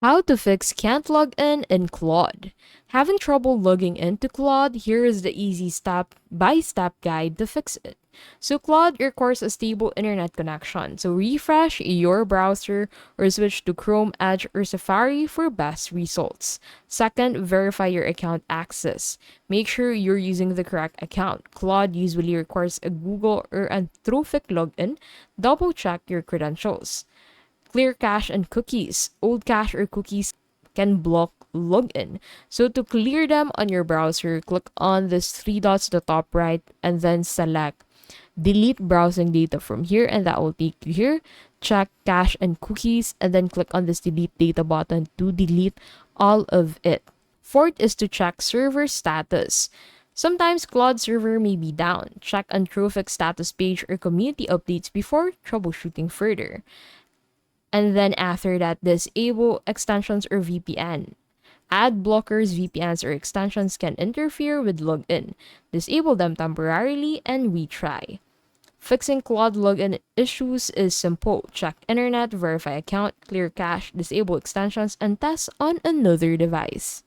How to fix can't log in Claude. Having trouble logging into Claude? Here is the easy step-by-step guide to fix it. So Claude requires a stable internet connection. So refresh your browser or switch to Chrome, Edge, or Safari for best results. Second, verify your account access. Make sure you're using the correct account. Claude usually requires a Google or Anthropic login. Double check your credentials. Clear cache and cookies. Old cache or cookies can block login. So to clear them on your browser, click on this three dots to the top right and then select delete browsing data from here, and that will take you here. Check cache and cookies and then click on this delete data button to delete all of it. Fourth is to check server status. Sometimes Claude server may be down. Check Anthropic status page or community updates before troubleshooting further. And then after that, disable extensions or VPN. Ad blockers, VPNs, or extensions can interfere with login. Disable them temporarily and retry. Fixing Claude login issues is simple. Check internet, verify account, clear cache, disable extensions, and test on another device.